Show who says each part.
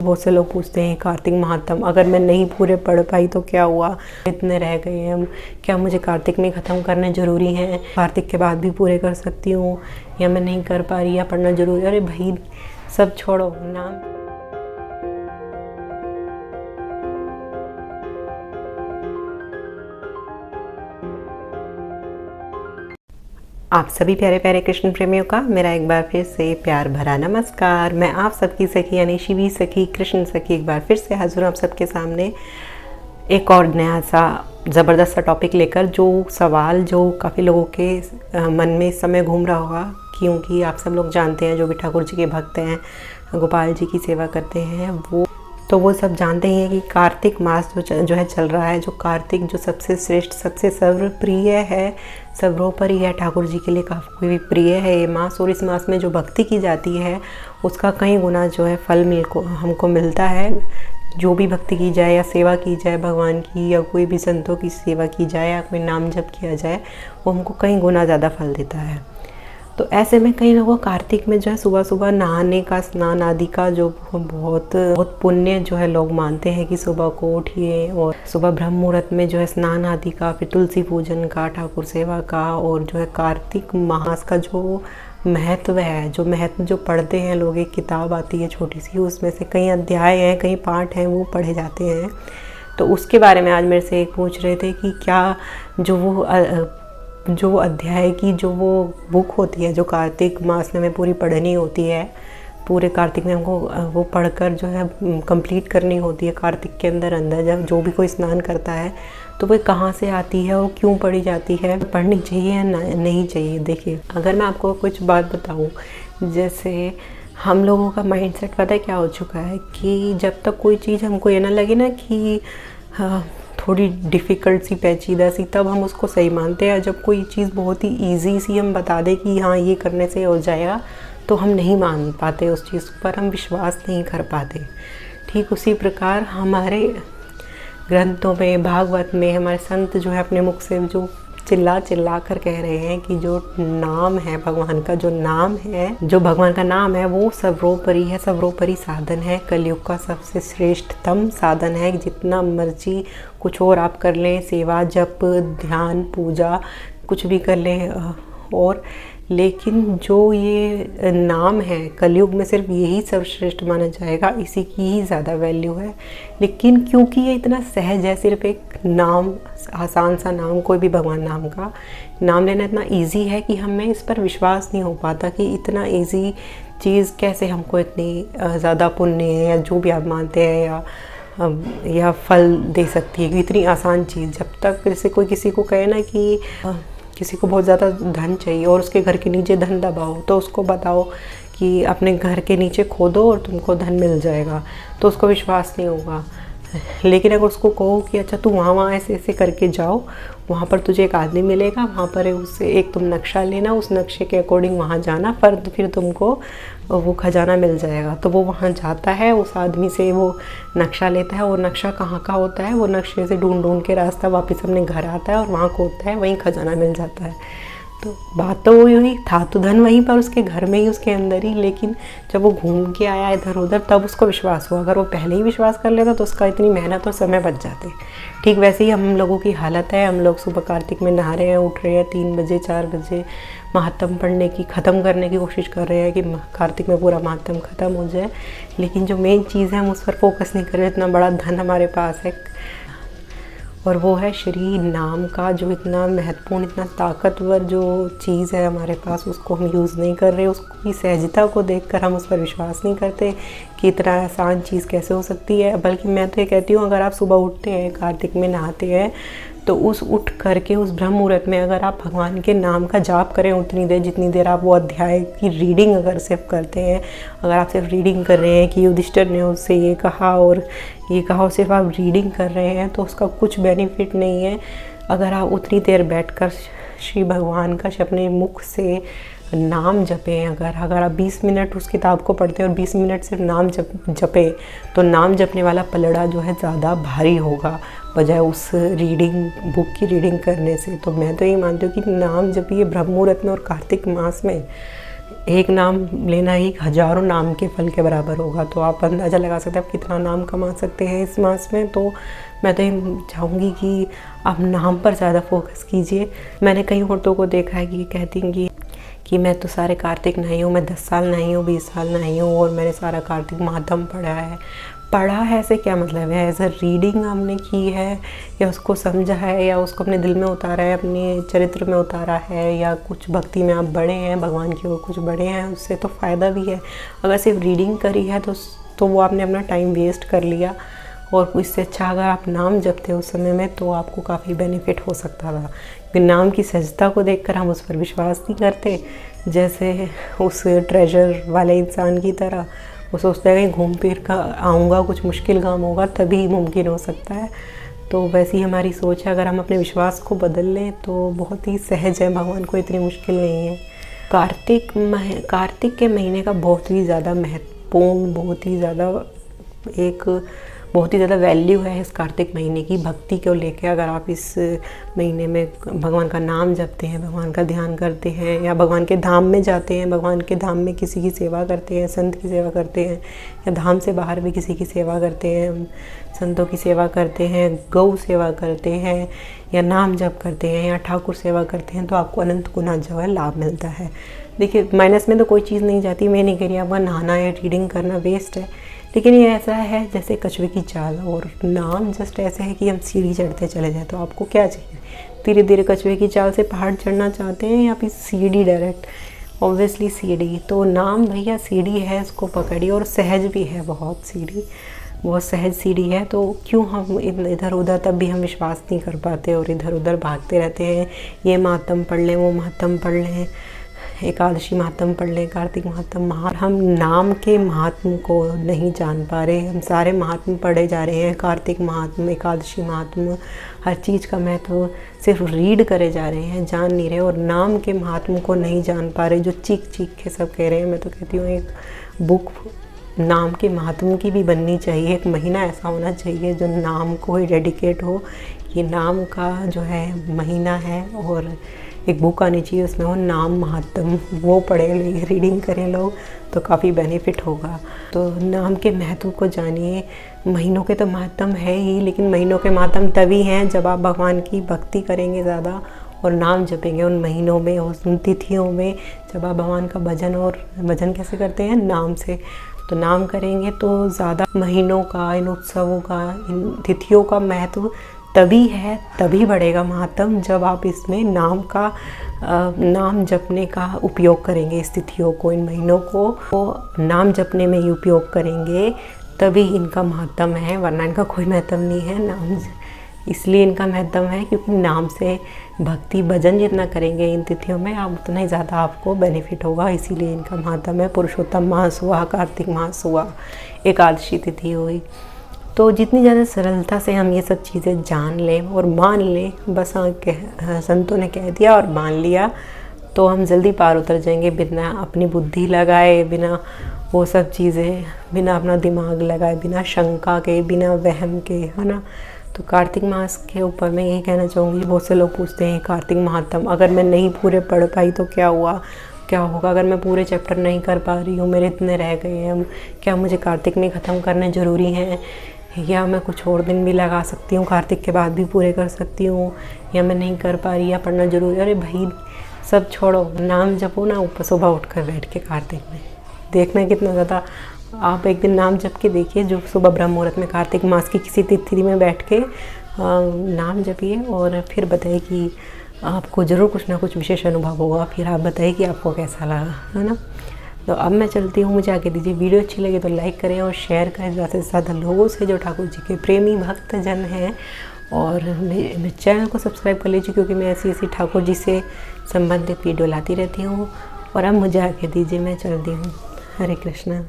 Speaker 1: बहुत से लोग पूछते हैं कार्तिक महात्म, अगर मैं नहीं पूरे पढ़ पाई तो क्या हुआ, इतने रह गए हैं, क्या मुझे कार्तिक में ख़त्म करने ज़रूरी हैं, कार्तिक के बाद भी पूरे कर सकती हूँ, या मैं नहीं कर पा रही या पढ़ना ज़रूरी। अरे भाई सब छोड़ो, नाम आप सभी प्यारे प्यारे कृष्ण प्रेमियों का मेरा एक बार फिर से प्यार भरा नमस्कार। मैं आप सबकी सखी यानी शिवी सखी कृष्ण सखी एक बार फिर से हाजिर हूँ आप सबके सामने एक और नया सा ज़बरदस्त सा टॉपिक लेकर। जो सवाल जो काफ़ी लोगों के मन में इस समय घूम रहा होगा, क्योंकि आप सब लोग जानते हैं जो भी ठाकुर जी के भक्त हैं, गोपाल जी की सेवा करते हैं, वो सब जानते हैं कि कार्तिक मास जो है चल रहा है, जो कार्तिक जो सबसे श्रेष्ठ सबसे सर्वप्रिय है, सर्वोपरि है, ठाकुर जी के लिए काफ़ी प्रिय है ये मास। और इस मास में जो भक्ति की जाती है उसका कई गुना जो है फल हमको मिलता है। जो भी भक्ति की जाए या सेवा की जाए भगवान की, या कोई भी संतों की सेवा की जाए या कोई नाम जप किया जाए, वो हमको कई गुना ज़्यादा फल देता है। तो ऐसे में कई लोगों कार्तिक में जो है सुबह सुबह नहाने का, स्नान आदि का जो बहुत बहुत पुण्य जो है लोग मानते हैं कि सुबह को उठिए और सुबह ब्रह्म मुहूर्त में जो है स्नान आदि का, फिर तुलसी पूजन का, ठाकुर सेवा का, और जो है कार्तिक मास का जो महत्व है, जो महत्व जो पढ़ते हैं लोग, एक किताब आती है छोटी सी, उसमें से कई अध्याय हैं, कई पाठ हैं, वो पढ़े जाते हैं। तो उसके बारे में आज मेरे से एक पूछ रहे थे कि क्या जो अध्याय की जो वो बुक होती है जो कार्तिक मास में हमें पूरी पढ़नी होती है, पूरे कार्तिक में हमको वो पढ़कर जो है कंप्लीट करनी होती है कार्तिक के अंदर जब जो भी कोई स्नान करता है, तो वो कहाँ से आती है और क्यों पढ़ी जाती है, पढ़नी चाहिए या नहीं चाहिए। देखिए, अगर मैं आपको कुछ बात बताऊँ, जैसे हम लोगों का माइंडसेट पता है क्या हो चुका है कि जब तक कोई चीज़ हमको ये ना लगे ना कि थोड़ी डिफ़िकल्ट सी, पेचीदा सी, तब हम उसको सही मानते हैं। जब कोई चीज़ बहुत ही ईजी सी हम बता दें कि हाँ ये करने से हो जाएगा, तो हम नहीं मान पाते, उस चीज़ पर हम विश्वास नहीं कर पाते। ठीक उसी प्रकार हमारे ग्रंथों में, भागवत में हमारे संत जो है अपने मुख से जो चिल्ला कर कह रहे हैं कि जो नाम है भगवान का, जो नाम है, जो भगवान का नाम है, वो सर्वोपरि है, सर्वोपरि साधन है, कलयुग का सबसे श्रेष्ठतम साधन है। जितना मर्जी कुछ और आप कर लें, सेवा जप ध्यान पूजा कुछ भी कर लें, और लेकिन जो ये नाम है कलयुग में सिर्फ यही सर्वश्रेष्ठ माना जाएगा, इसी की ही ज़्यादा वैल्यू है। लेकिन क्योंकि ये इतना सहज है, सिर्फ एक नाम, आसान सा नाम, कोई भी भगवान नाम का नाम लेना इतना इजी है कि हमें इस पर विश्वास नहीं हो पाता कि इतना इजी चीज़ कैसे हमको इतनी ज़्यादा पुण्य है या जो भी आप मानते हैं या फल दे सकती है। इतनी आसान चीज़, जब तक जैसे कोई किसी को कहे ना कि किसी को बहुत ज़्यादा धन चाहिए और उसके घर के नीचे धन दबाओ, तो उसको बताओ कि अपने घर के नीचे खोदो और तुमको धन मिल जाएगा, तो उसको विश्वास नहीं होगा। लेकिन अगर उसको कहो कि अच्छा तू वहाँ ऐसे ऐसे करके जाओ, वहाँ पर तुझे एक आदमी मिलेगा, वहाँ पर उससे एक तुम नक्शा लेना, उस नक्शे के अकॉर्डिंग वहाँ जाना, फिर तुमको वो खजाना मिल जाएगा। तो वो वहाँ जाता है, उस आदमी से वो नक्शा लेता है, और नक्शा कहाँ का होता है, वो नक्शे से ढूंढ के रास्ता वापस अपने घर आता है और वहाँ खोदता है, वहीं खजाना मिल जाता है। तो बात तो वही हुई, था तो धन वहीं पर उसके घर में ही, उसके अंदर ही, लेकिन जब वो घूम के आया इधर उधर तब उसको विश्वास हुआ। अगर वो पहले ही विश्वास कर लेता तो उसका इतनी मेहनत और समय बच जाते। ठीक वैसे ही हम लोगों की हालत है। हम लोग सुबह कार्तिक में नहा रहे हैं, उठ रहे हैं 3 बजे 4 बजे, महात्म पढ़ने की, ख़त्म करने की कोशिश कर रहे हैं कि कार्तिक में पूरा महात्म ख़त्म हो जाए, लेकिन जो मेन चीज़ है हम उस पर फोकस नहीं कर रहे। इतना बड़ा धन हमारे पास है और वो है श्री नाम का, जो इतना महत्वपूर्ण, इतना ताकतवर जो चीज़ है हमारे पास, उसको हम यूज़ नहीं कर रहे। उसकी सहजता को देखकर हम उस पर विश्वास नहीं करते कि इतना आसान चीज़ कैसे हो सकती है। बल्कि मैं तो ये कहती हूँ, अगर आप सुबह उठते हैं, कार्तिक में नहाते हैं, तो उठ करके उस ब्रह्म मुहूर्त में अगर आप भगवान के नाम का जाप करें उतनी देर, जितनी देर आप वो अध्याय की रीडिंग अगर सिर्फ करते हैं, अगर आप सिर्फ रीडिंग कर रहे हैं कि युधिष्ठिर ने उससे ये कहा और ये कहा, और सिर्फ आप रीडिंग कर रहे हैं, तो उसका कुछ बेनिफिट नहीं है। अगर आप उतनी देर बैठकर श्री भगवान का अपने मुख से नाम जपें, अगर आप 20 मिनट उस किताब को पढ़ते हैं और 20 मिनट सिर्फ नाम जपें, तो नाम जपने वाला पलड़ा जो है ज़्यादा भारी होगा बजाय उस बुक की रीडिंग करने से। तो मैं तो ये मानती हूँ कि नाम जपिए ब्रह्म मुहूर्त में और कार्तिक मास में। एक नाम लेना ही हज़ारों नाम के फल के बराबर होगा। तो आप अंदाज़ा लगा सकते हैं आप कितना नाम कमा सकते हैं इस मास में। तो मैं तो ये चाहूँगी कि आप नाम पर ज़्यादा फोकस कीजिए। मैंने कई औरतों को देखा है कि कहती हैं कि मैं तो सारे कार्तिक नहीं हूँ, मैं 10 साल नहीं हूँ, 20 साल नहीं हूँ और मैंने सारा कार्तिक महात्म पढ़ा है ऐसे क्या मतलब है? एज अ रीडिंग हमने की है या उसको समझा है या उसको अपने दिल में उतारा है, अपने चरित्र में उतारा है, या कुछ भक्ति में आप बढ़े हैं, भगवान की ओर कुछ बढ़े हैं, उससे तो फ़ायदा भी है। अगर सिर्फ रीडिंग करी है तो वो आपने अपना टाइम वेस्ट कर लिया। और इससे अच्छा अगर आप नाम जपते उस समय में तो आपको काफ़ी बेनिफिट हो सकता था। क्योंकि नाम की सहजता को देखकर हम उस पर विश्वास नहीं करते, जैसे उस ट्रेजर वाले इंसान की तरह। वो सोचता है कहीं घूम फिर कर आऊँगा, कुछ मुश्किल काम होगा तभी मुमकिन हो सकता है। तो वैसी हमारी सोच है। अगर हम अपने विश्वास को बदल लें तो बहुत ही सहज है, भगवान को इतनी मुश्किल नहीं है। कार्तिक के महीने का बहुत ही ज़्यादा महत्वपूर्ण, बहुत ही ज़्यादा वैल्यू है इस कार्तिक महीने की भक्ति को लेके। अगर आप इस महीने में भगवान का नाम जपते हैं, भगवान का ध्यान करते हैं, या भगवान के धाम में जाते हैं, भगवान के धाम में किसी की सेवा करते हैं, संत की सेवा करते हैं, या धाम से बाहर भी किसी की सेवा करते हैं, संतों की सेवा करते हैं, गौ सेवा करते हैं, या नाम जप करते हैं, या ठाकुर सेवा करते हैं, तो आपको अनंत गुना जो है लाभ मिलता है। देखिए, माइनस में तो कोई चीज़ नहीं जाती। मैं नहीं कह रही आपका नहाना या रीडिंग करना वेस्ट है, लेकिन ये ऐसा है जैसे कछुए की चाल, और नाम जस्ट ऐसे है कि हम सीढ़ी चढ़ते चले जाए। तो आपको क्या चाहिए? धीरे धीरे कछुए की चाल से पहाड़ चढ़ना चाहते हैं या फिर सीढ़ी डायरेक्ट? ऑब्वियसली सीढ़ी। तो नाम भैया सीढ़ी है, इसको पकड़िए। और सहज भी है बहुत, सीढ़ी बहुत सहज सीढ़ी है। तो क्यों हम इधर उधर, तब भी हम विश्वास नहीं कर पाते और इधर उधर भागते रहते हैं। ये महात्म पढ़ लें, वो महात्म पढ़ लें, एकादशी महात्म पढ़ लें, कार्तिक महात्म। हम नाम के महात्म को नहीं जान पा रहे। हम सारे महात्म पढ़े जा रहे हैं, कार्तिक महात्म, एकादशी महात्म, हर चीज़ का महत्व सिर्फ रीड करे जा रहे हैं, जान नहीं रहे। और नाम के महात्म को नहीं जान पा रहे, जो चीख के सब कह रहे हैं। मैं तो कहती हूँ एक बुक नाम के महात्म की भी बननी चाहिए। एक महीना ऐसा होना चाहिए जो नाम को ही डेडिकेट हो। ये नाम का जो है महीना है, और एक बुक आनी चाहिए उसमें हो नाम महात्म, वो पढ़े, रीडिंग करें लोग, तो काफ़ी बेनिफिट होगा। तो नाम के महत्व को जानिए। महीनों के तो महत्व है ही, लेकिन महीनों के महत्व तभी हैं जब आप भगवान की भक्ति करेंगे ज़्यादा और नाम जपेंगे उन महीनों में, उन तिथियों में, जब आप भगवान का भजन, और भजन कैसे करते हैं? नाम से। तो नाम करेंगे तो ज़्यादा महीनों का, इन उत्सवों का, इन तिथियों का महत्व तभी है, तभी बढ़ेगा महात्म, जब आप इसमें नाम जपने का उपयोग करेंगे। इस तिथियों को, इन महीनों को वो नाम जपने में ही उपयोग करेंगे, तभी इनका महत्म है, वरना इनका कोई महत्म नहीं है। नाम इसलिए इनका महत्म है क्योंकि नाम से भक्ति भजन जितना करेंगे इन तिथियों में, आप उतना ही ज़्यादा आपको बेनिफिट होगा। इसीलिए इनका महत्म है। पुरुषोत्तम मास हुआ, कार्तिक मास हुआ, एकादशी तिथि हुई। तो जितनी ज़्यादा सरलता से हम ये सब चीज़ें जान लें और मान लें, बस संतों ने कह दिया और मान लिया, तो हम जल्दी पार उतर जाएंगे, बिना अपनी बुद्धि लगाए, बिना वो सब चीज़ें, बिना अपना दिमाग लगाए, बिना शंका के, बिना वहम के, है ना। तो कार्तिक मास के ऊपर मैं यही कहना चाहूँगी। बहुत से लोग पूछते हैं कार्तिक महात्म, अगर मैं नहीं पूरे पढ़ पाई तो क्या हुआ, क्या होगा? अगर मैं पूरे चैप्टर नहीं कर पा रही हूँ, मेरे इतने रह गए हैं, क्या मुझे कार्तिक में ख़त्म करने ज़रूरी हैं, या मैं कुछ और दिन भी लगा सकती हूँ, कार्तिक के बाद भी पूरे कर सकती हूँ, या मैं नहीं कर पा रही, या पढ़ना ज़रूरी? अरे भाई, सब छोड़ो, नाम जपो ना, ऊपर सुबह उठ कर बैठ के कार्तिक में, देखना कितना ज़्यादा। आप एक दिन नाम जप के देखिए, जो सुबह ब्रह्म मुहूर्त में कार्तिक मास की किसी तिथि में बैठ के नाम जपिए, और फिर बताइए कि आपको ज़रूर कुछ ना कुछ विशेष अनुभव होगा। फिर आप बताइए कि आपको कैसा लगा, है ना। तो अब मैं चलती हूँ, मुझे आगे दीजिए। वीडियो अच्छी लगे तो लाइक करें और शेयर करें ज़्यादा से ज़्यादा लोगों से जो ठाकुर जी के प्रेमी भक्त जन हैं। और मेरे चैनल को सब्सक्राइब कर लीजिए, क्योंकि मैं ऐसी ठाकुर जी से संबंधित वीडियो लाती रहती हूँ। और अब मुझे आगे दीजिए, मैं चलती हूँ। हरे कृष्णा।